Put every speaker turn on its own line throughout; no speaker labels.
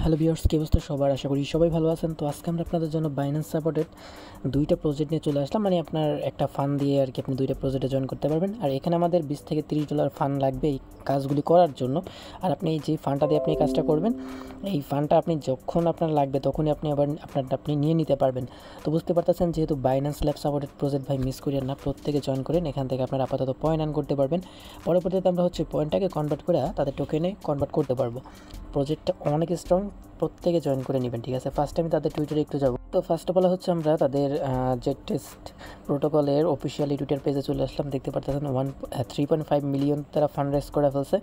Hello viewers, কি অবস্থা সবার? আশা করি সবাই ভালো আছেন। তো আজকে আমরা আপনাদের জন্য বাইন্যান্স সাপোর্টেড দুইটা প্রজেক্ট নিয়ে চলে আসলাম। মানে আপনার একটা ফান্ড দিয়ে আর কি আপনি দুইটা প্রজেক্টে জয়েন করতে পারবেন। আর এখানে আমাদের $20 থেকে $30 ফান্ড লাগবে এই কাজগুলি করার জন্য। আর আপনি এই যে ফান্ডটা দিয়ে আপনি এই কাজটা করবেন, এই ফান্ডটা আপনি যখন আপনার লাগবে তখনই আপনি আবার আপনি নিয়ে নিতে পারবেন। তো বুঝতে পারতেছেন, যেহেতু বাইন্যান্স ল্যাব সাপোর্টেড প্রজেক্ট ভাই মিস করিয়েন না, প্রত্যেকে জয়েন করেন। এখান থেকে আপনার আপাতত পয়েন্ট আর্ন করতে পারবেন। পরবর্তীতে আমরা পয়েন্টটাকে কনভার্ট করে তাদের টোকেনে কনভার্ট করতে পারবো। প্রজেক্টটা অনেক স্ট্রং, প্রত্যেকে জয়েন করে নেবেন, ঠিক আছে? ফার্স্ট আমি তাদের টুইটারে একটু যাব। তো ফার্স্ট অফ অল আমরা তাদের জেট টেস্ট প্রোটোকলের অফিসিয়ালি টুইটার পেজে চলে আসলাম। দেখতে পারতেছেন 3.5 মিলিয়ন তারা ফান্ড রেজ করে ফেলছে।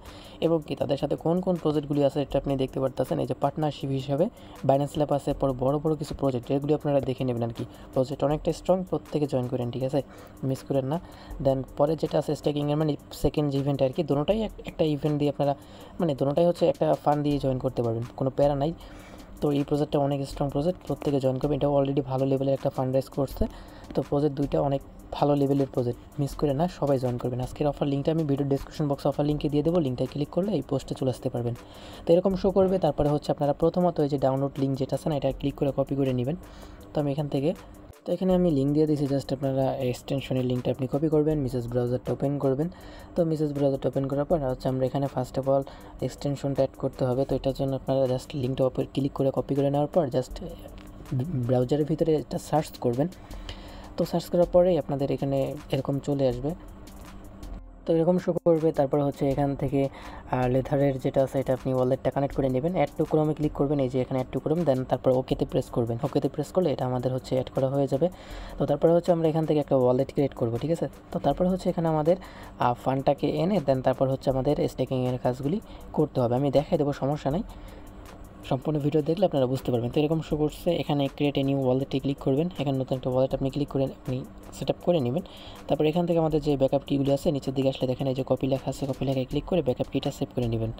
এবং কি তাদের সাথে কোন কোন প্রজেক্টগুলি আছে এটা আপনি দেখতে পারতেছেন। এই যে পার্টনারশিপ হিসাবে বাইন্যান্স ল্যাব আছে, পর বড় বড় কিছু প্রজেক্ট, এগুলি আপনারা দেখে নেবেন আর কি। প্রজেক্ট অনেকটা স্ট্রং, প্রত্যেকে জয়েন করেন, ঠিক আছে? মিস করেন না। দেন পরে যেটা আছে স্টেকিংয়ের, মানে সেকেন্ড ইভেন্ট আর কি। দুটোটাই একটা ইভেন্ট দিয়ে আপনারা, মানে দুটোটাই হচ্ছে একটা ফান্ড দিয়ে জয়েন করতে পারবেন, কোনো প্যারা নাই। তো এই প্রজেক্টটা অনেক স্ট্রং প্রজেক্ট, প্রত্যেকে জয়েন করবে। এটা অলরেডি ভালো লেভেলের একটা ফান্ড রাইজ করছে। তো প্রজেক্ট দুইটা অনেক ভালো লেভেলের প্রজেক্ট, মিস করে না, সবাই জয়েন করবেন। আজকের অফার লিঙ্কটা আমি ভিডিও ডেসক্রিপশন বক্সে অফার লিঙ্কে দিয়ে দেবো। লিঙ্কটা ক্লিক করলে এই পোস্টে চলে আসতে পারবেন। তো এরকম শো করবে। তারপরে আপনারা প্রথমত এই যে ডাউনলোড লিঙ্ক যেটা আছে না, এটা ক্লিক করে কপি করে নেবেন। তো আমি এখানে আমি লিঙ্ক দিয়ে দিয়েছি, জাস্ট আপনারা এক্সটেনশনের লিঙ্কটা আপনি কপি করবেন, মিসেস ব্রাউজারটা ওপেন করবেন। তো মিসেস ব্রাউজারটা ওপেন করার পর আমরা এখানে ফার্স্ট অফ অল এক্সটেনশনটা অ্যাড করতে হবে। তো এটার জন্য আপনারা জাস্ট লিঙ্কটা ক্লিক করে কপি করে নেওয়ার পর জাস্ট ব্রাউজারের ভিতরে এটা সার্চ করবেন। তো সার্চ করার পরেই আপনাদের এখানে এরকম চলে আসবে। তো এরকম শো করবে। তারপর এখান থেকে লেথারের যেটা আছে এটা আপনি ওয়ালেটটা কানেক্ট করে নেবেন। অ্যাড টু ক্রোমে ক্লিক করবেন, এই যে এখানে অ্যাড টু ক্রোম, দেন তারপর ওকেতে প্রেস করবেন। ওকেতে প্রেস করলে এটা আমাদের অ্যাড করা হয়ে যাবে। তো তারপরে আমরা এখান থেকে একটা ওয়ালেট ক্রিয়েট করব, ঠিক আছে? তো তারপরে এখানে আমাদের ফান্ডটাকে এনে দেন তারপর আমাদের স্টেকিংয়ের কাজগুলি করতে হবে। আমি দেখাই দেবো, সমস্যা নেই, সম্পূর্ণ ভিডিও দেখলে আপনারা বুঝতে পারবেন। তো এরকম শো করছে। এখানে ক্রিয়েট এ নিউ ওয়ালেটে ক্লিক করবেন। এখানে নতুন একটা ওয়ালেট আপনি ক্লিক করে আপনি সেট আপ করে নেবেন। তারপর এখান থেকে আমাদের যে ব্যাকআপ কিগুলি আছে নিচের দিকে আসলে দেখেন এই যে কপি লেখা আছে, কপি লেখায় ক্লিক করে ব্যাকআপ কিটা সেভ করে নেবেন।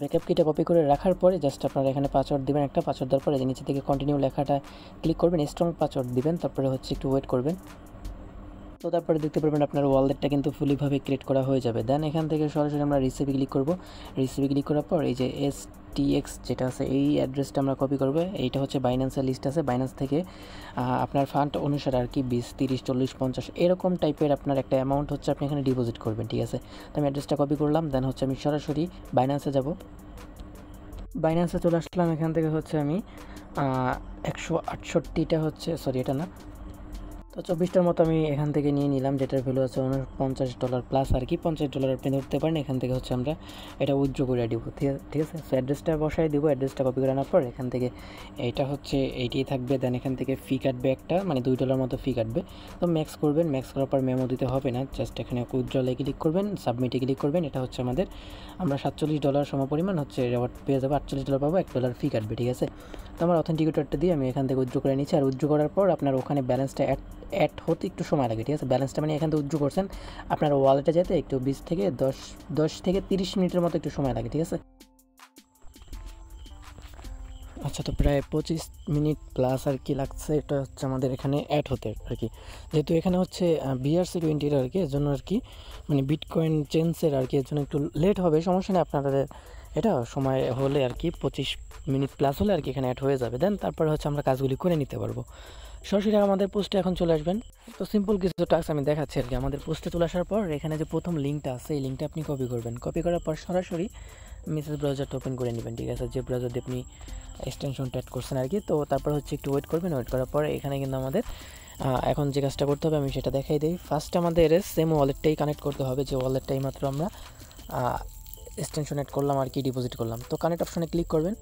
ব্যাকআপ কিটা কপি করে রাখার পরে জাস্ট আপনারা এখানে পাসওয়ার্ড দেবেন, একটা পাসওয়ার্ড দেওয়ার পরে যে নিচের দিকে কন্টিনিউ লেখাটা ক্লিক করবেন, স্ট্রং পাসওয়ার্ড দিবেন। তারপরে একটু ওয়েট করবেন। তো তারপরে দেখতে পারবেন আপনার ওয়ালেটটা কিন্তু ফুলিভাবে ক্রিয়েট করা হয়ে যাবে। দেন এখান থেকে সরাসরি আমরা রিসিভে ক্লিক করব। রিসিভে ক্লিক করার পর এই যে STX যেটা আছে এই অ্যাড্রেসটা আমরা কপি করব। এইটা বাইন্যান্সের লিস্ট আছে, বাইন্যান্স থেকে আপনার ফান্ড অনুসারে আর কি 20, 30, 40, 50 এরকম টাইপের আপনার একটা অ্যামাউন্ট আপনি এখানে ডিপোজিট করবেন, ঠিক আছে? তো আমি অ্যাড্রেসটা কপি করলাম। দেন আমি সরাসরি বাইন্যান্সে যাব। বাইন্যান্সে চলে আসলাম। এখান থেকে আমি 168টা সরি এটা না, তো 24টার মতো আমি এখান থেকে নিয়ে নিলাম, যেটার ভ্যালু আছে $50 প্লাস আর কি। $50 আপনি ধরতে পারেন। এখান থেকে আমরা এটা উইথড্র করে দিব, ঠিক আছে? সো অ্যাড্রেসটা বসাই দিব। অ্যাড্রেসটা কপি করে আনার পর এখান থেকে এইটা এইটাই থাকবে। দেন এখান থেকে ফি কাটবে একটা, মানে $2 মতো ফি কাটবে। তো ম্যাক্স করবেন, ম্যাক্স করার পর মেমো দিতে হবে না, জাস্ট এখানে উইথড্রলে ক্লিক করবেন, সাবমিটে ক্লিক করবেন। এটা আমরা $47 সমপরিমাণ রেওয়ার্ড পেয়ে যাবো। $48 পাবো, $1 ফি কাটবে, ঠিক আছে? তো আমার অথেন্টিকেটরটা দিয়ে আমি এখান থেকে উইথড্র করে নিচ্ছি। আর উইথড্র করার পর আপনার ওখানে ব্যালেন্সটা অ্যাড হতে একটু সময় লাগে, ঠিক আছে? ব্যালেন্সটা মানে এখান থেকে উইথড্র করছেন, আপনার ওয়ালেটে যেতে একটু 10 থেকে 30 মিনিটের মতো একটু সময় লাগে, ঠিক আছে? আচ্ছা, তো প্রায় 25 মিনিট প্লাস আর কি লাগছে। এটা আমাদের এখানে অ্যাড হতে আর কি, যেহেতু এখানে BRC20 আর কি, এর জন্য আর কি মানে বিটকয়েন চেঞ্জের আর কি, এর জন্য একটু লেট হবে। সমস্যা নেই, আপনাদের এটা সময় হলে আর কি 25 মিনিট প্লাস হলে আর কি এখানে অ্যাড হয়ে যাবে। দেন তারপরে আমরা কাজগুলি করে নিতে পারবো। সরাসরি আমাদের পোস্টে এখন চলে আসবেন। তো সিম্পল কিছু টাস্ক আমি দেখাচ্ছি আর কি। আমাদের পোস্টে চলে আসার পর এখানে যে প্রথম লিঙ্কটা আছে এই লিঙ্কটা আপনি কপি করবেন। কপি করার পর সরাসরি মেসেজ ব্রাউজারটা ওপেন করে নেবেন, ঠিক আছে? যে ব্রাউজার দিয়ে আপনি এক্সটেনশনটা অ্যাড করছেন আর কি। তো তারপর একটু ওয়েট করবেন। ওয়েট করার পরে এখানে কিন্তু আমাদের এখন যে কাজটা করতে হবে আমি সেটা দেখাই দিই। ফার্স্ট আমাদের সেম ওয়ালেটটাই কানেক্ট করতে হবে, যে ওয়ালেটটাই মাত্র আমরা এক্সটেনশন অ্যাড করলাম আর কি, ডিপোজিট করলাম। তো কানেক্ট অপশনে ক্লিক করবেন,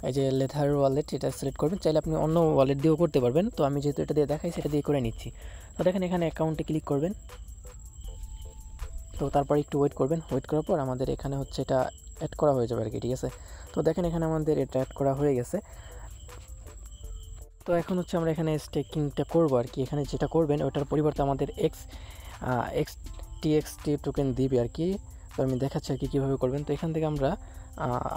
এই যে লেথার ওয়ালেট এটা সিলেক্ট করবেন। চাইলে আপনি অন্য ওয়ালেট দিয়েও করতে পারবেন। তো আমি যেহেতু এটা দিয়ে দেখাই, সেটা দিয়ে করে নিচ্ছি। তো দেখেন এখানে অ্যাকাউন্টে ক্লিক করবেন। তো তারপর একটু ওয়েট করবেন। ওয়েট করার পর আমাদের এখানে এটা অ্যাড করা হয়ে যাবে আর কি, ঠিক আছে? তো দেখেন এখানে আমাদের এটা অ্যাড করা হয়ে গেছে। তো এখন আমরা এখানে স্টেকিংটা করবো আর কি। এখানে যেটা করবেন ওটার পরিবর্তে আমাদের XTXT টোকেন দিবে আর কি। তো আমি দেখাচ্ছি আর কি কীভাবে করবেন। তো এখান থেকে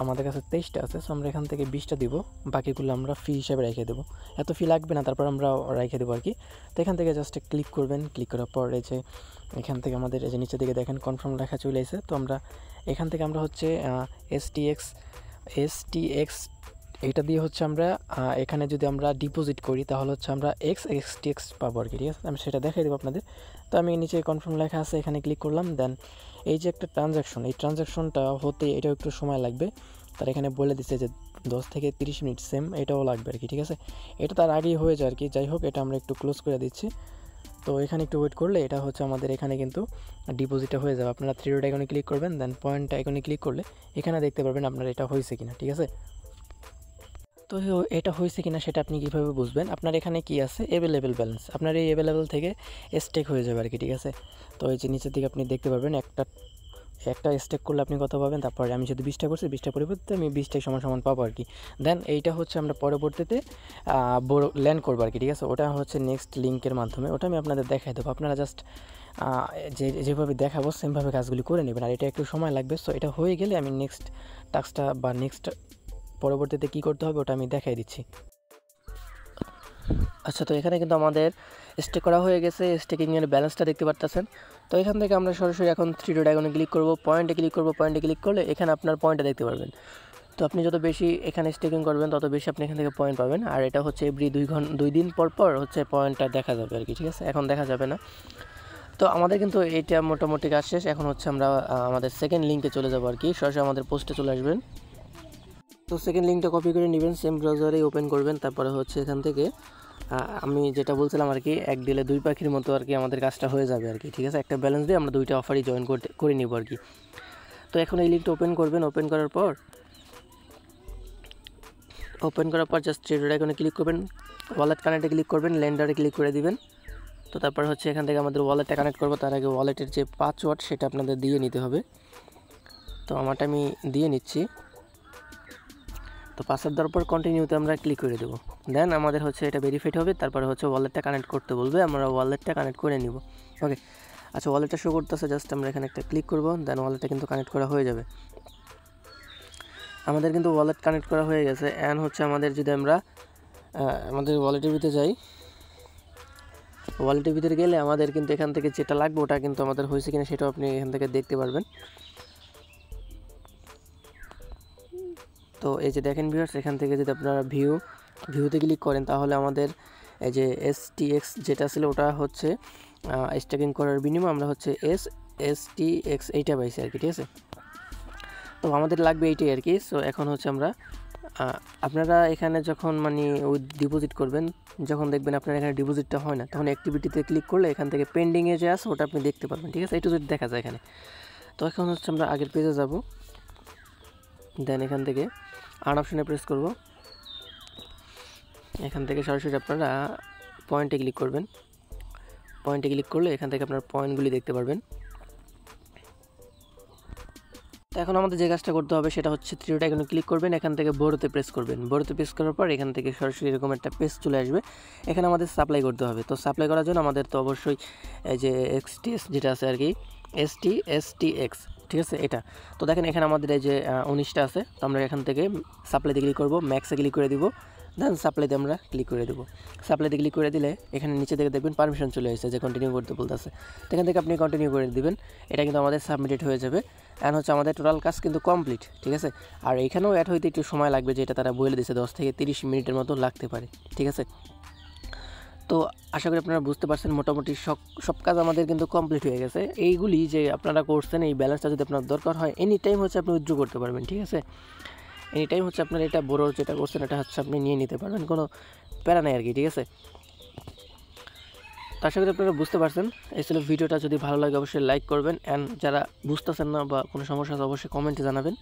আমাদের কাছে 23টা আছে, সো আমরা এখান থেকে 20টা দিব, বাকিগুলো আমরা ফি হিসাবে রেখে দেবো। এত ফি লাগবে না, তারপর আমরা রেখে দেবো আর কি। তো এখান থেকে জাস্ট ক্লিক করবেন। ক্লিক করার পর এই যে এখান থেকে আমাদের এই যে নিচের দিকে দেখেন কনফার্ম লেখা চলে এসেছে। তো আমরা এখান থেকে STX এটা দিয়ে হচ্ছে আমরা এখানে যদি আমরা ডিপোজিট করি তাহলে হচ্ছে আমরা এক্সটিএক্স পাবো আর কি, ঠিক আছে। আমি সেটা দেখাই দেবো আপনাদের। তো আমি নিচে কনফার্ম লেখা আছে, এখানে ক্লিক করলাম। দেন এই যে একটা ট্রানজ্যাকশন, এই ট্রানজ্যাকশনটা হতে এটাও একটু সময় লাগবে। তার এখানে বলে দিচ্ছে যে 10 থেকে 30 মিনিট সেম, এটাও লাগবে আর কি, ঠিক আছে। এটা তার আগেই হয়ে যায় আর কি। যাই হোক, এটা আমরা একটু ক্লোজ করে দিচ্ছি। তো এখানে একটু ওয়েট করলে এটা হচ্ছে আমাদের এখানে কিন্তু ডিপোজিটটা হয়ে যাবে। আপনারা থ্রি ডট আইকনে ক্লিক করবেন, দেন পয়েন্ট আইকনে ক্লিক করলে এখানে দেখতে পারবেন আপনার এটা হয়েছে কিনা, ঠিক আছে। তো এটা হয়েছে কিনা সেটা আপনি কীভাবে বুঝবেন? আপনার এখানে কি আছে, অ্যাভেলেবেল ব্যালেন্স, আপনার এই অ্যাভেলেবেল থেকে স্টেক হয়ে যাবে আর কি, ঠিক আছে। তো এই যে নিচের দিকে আপনি দেখতে পারবেন একটা স্টেক করলে আপনি কত পাবেন। তারপরে আমি যদি 20টা করছি, 20টার পরিবর্তে আমি 20টাই সমান পাবো আর কি। দেন এইটা হচ্ছে আমরা পরবর্তীতে বড় ল্যান্ড করবো আর কি, ঠিক আছে। ওটা হচ্ছে নেক্সট লিঙ্কের মাধ্যমে, ওটা আমি আপনাদের দেখাই দেবো। আপনারা জাস্ট যেভাবে দেখাবো সেমভাবে কাজগুলি করে নেবেন, আর এটা একটু সময় লাগবে। সো এটা হয়ে গেলে আমি নেক্সট টাস্কটা বা নেক্সট পরবর্তীতে কী করতে হবে ওটা আমি দেখাই দিচ্ছি। আচ্ছা, তো এখানে কিন্তু আমাদের স্টেক করা হয়ে গেছে, স্টেকিংয়ের ব্যালেন্সটা দেখতে পারতেছেন। তো এখান থেকে আমরা সরাসরি এখন থ্রি ডট আইকনে ক্লিক করব, পয়েন্টে ক্লিক করব। পয়েন্টে ক্লিক করলে এখানে আপনার পয়েন্টটা দেখতে পারবেন। তো আপনি যত বেশি এখানে স্টেকিং করবেন তত বেশি আপনি এখান থেকে পয়েন্ট পাবেন। আর এটা হচ্ছে এভরি 2 দিন পর হচ্ছে পয়েন্টটা দেখা যাবে আর কি, ঠিক আছে। এখন দেখা যাবে না। তো আমাদের কিন্তু এইটা মোটামুটি কাজ শেষ। এখন হচ্ছে আমরা আমাদের সেকেন্ড লিঙ্কে চলে যাবো আর কি, সরাসরি আমাদের পোস্টে চলে আসবেন। তো সেকেন্ড লিঙ্কটা কপি করে নেবেন, সেম ব্রাউজারেই ওপেন করবেন। তারপরে হচ্ছে এখান থেকে আমি যেটা বলছিলাম আর কি, এক দিলে দুই পাখির মতো আর কি আমাদের কাজটা হয়ে যাবে আর কি, ঠিক আছে। একটা ব্যালেন্স দিয়ে আমরা দুইটা অফারই জয়েন করে নিব আর কি। তো এখন এই লিঙ্কটা ওপেন করবেন। ওপেন করার পর জাস্ট থ্রি ডট আইকনে ক্লিক করবেন, ওয়ালেট কানেক্টে ক্লিক করবেন, লেন্ডারে ক্লিক করে দিবেন। তো তারপর হচ্ছে এখান থেকে আমাদের ওয়ালেটটা কানেক্ট করবো। তার আগে ওয়ালেটের যে পাসওয়ার্ড সেটা আপনাদের দিয়ে নিতে হবে। তো আমারটা আমি দিয়ে নিচ্ছি। তো পাসওয়ার্ড দেওয়ার পর কন্টিনিউতে আমরা ক্লিক করে দেবো। দেন আমাদের হচ্ছে এটা ভেরিফাইড হবে। তারপরে হচ্ছে ওয়ালেটটা কানেক্ট করতে বলবে, আমরা ওয়ালেটটা কানেক্ট করে নিব। ওকে, আচ্ছা, ওয়ালেটটা শো করতেছে, জাস্ট আমরা এখানে একটা ক্লিক করব। দেন ওয়ালেটটা কিন্তু কানেক্ট করা হয়ে যাবে। আমাদের কিন্তু ওয়ালেট কানেক্ট করা হয়ে গেছে। অ্যান্ড হচ্ছে আমাদের যদি আমরা আমাদের ওয়ালেটের ভিতরে যাই, ওয়ালেটের ভিতরে গেলে আমাদের কিন্তু এখান থেকে যেটা লাগবে ওটা কিন্তু আমাদের হয়েছে কিনা সেটাও আপনি এখান থেকে দেখতে পারবেন। তো এই যে দেখেন ভিউয়ার্স, এখান থেকে যদি আপনারা ভিউতে ক্লিক করেন তাহলে আমাদের এই যে STX যেটা ছিল ওটা হচ্ছে স্টেকিং করার বিনিময়ে আমরা হচ্ছে STX এইটা পাইছি আর কি, ঠিক আছে। তো আমাদের লাগবে এইটাই আর কি। সো এখন হচ্ছে আমরা আপনারা এখানে যখন মানে ডিপোজিট করবেন, যখন দেখবেন আপনার এখানে ডিপোজিটটা হয় না, তখন অ্যাক্টিভিটিতে ক্লিক করলে এখান থেকে পেন্ডিংয়ে যে আছে ওটা আপনি দেখতে পারবেন, ঠিক আছে। একটু যদি দেখা যায় এখানে। তো এখন হচ্ছে আমরা আগের পেজে যাব। দেন এখান থেকে আর্ন অপশনে প্রেস করব। এখান থেকে সরাসরি আপনারা পয়েন্টে ক্লিক করবেন। পয়েন্টে ক্লিক করলে এখান থেকে আপনার পয়েন্টগুলি দেখতে পারবেন। তো এখন আমাদের যে কাজটা করতে হবে সেটা হচ্ছে থ্রি ডট আইকনে ক্লিক করবেন, এখান থেকে বড়তে প্রেস করবেন। বড়তে প্রেস করার পর এখান থেকে সরাসরি এরকম একটা পেজ চলে আসবে। এখানে আমাদের সাপ্লাই করতে হবে। তো সাপ্লাই করার জন্য আমাদের তো অবশ্যই এই যে XTS যেটা আছে আর কি, STX, ঠিক আছে এটা। তো দেখেন এখানে আমাদের এই যে 19টা আছে। তো আমরা এখান থেকে সাপ্লাইতে ক্লিক করব, ম্যাক্সে ক্লিক করে দিব। দেন সাপ্লাইতে আমরা ক্লিক করে দেবো। সাপ্লাইতে ক্লিক করে দিলে এখানে নিচে থেকে দেখবেন পারমিশন চলে এসেছে যে কন্টিনিউ করতে বলতেছে। এখান থেকে আপনি কন্টিনিউ করে দিবেন। এটা কিন্তু আমাদের সাবমিটেড হয়ে যাবে। অ্যান্ড হচ্ছে আমাদের টোটাল কাজ কিন্তু কমপ্লিট, ঠিক আছে। আর এখানেও অ্যাড হইতে একটু সময় লাগবে, যেটা তারা বলে দিয়েছে 10 থেকে 30 মিনিটের মতো লাগতে পারে, ঠিক আছে। তো আশা করি আপনারা বুঝতে পারছেন মোটামুটি সব কাজ আমাদের কিন্তু কমপ্লিট হয়ে গেছে। এইগুলি যে আপনারা করছেন, এই ব্যালেন্সটা যদি আপনার দরকার হয় এনি টাইম হচ্ছে আপনি উইথড্র করতে পারবেন, ঠিক আছে। এনি টাইম হচ্ছে আপনার এটা বড় যেটা করছেন এটা হচ্ছে আপনি নিয়ে নিতে পারবেন, কোনো প্যারা নেই আর কি, ঠিক আছে। তো আশা করি আপনারা বুঝতে পারছেন। এই ছিল ভিডিওটা। যদি ভালো লাগে অবশ্যই লাইক করবেন, অ্যান্ড যারা বুঝতেছেন না বা কোনো সমস্যা আছে অবশ্যই কমেন্টে জানাবেন।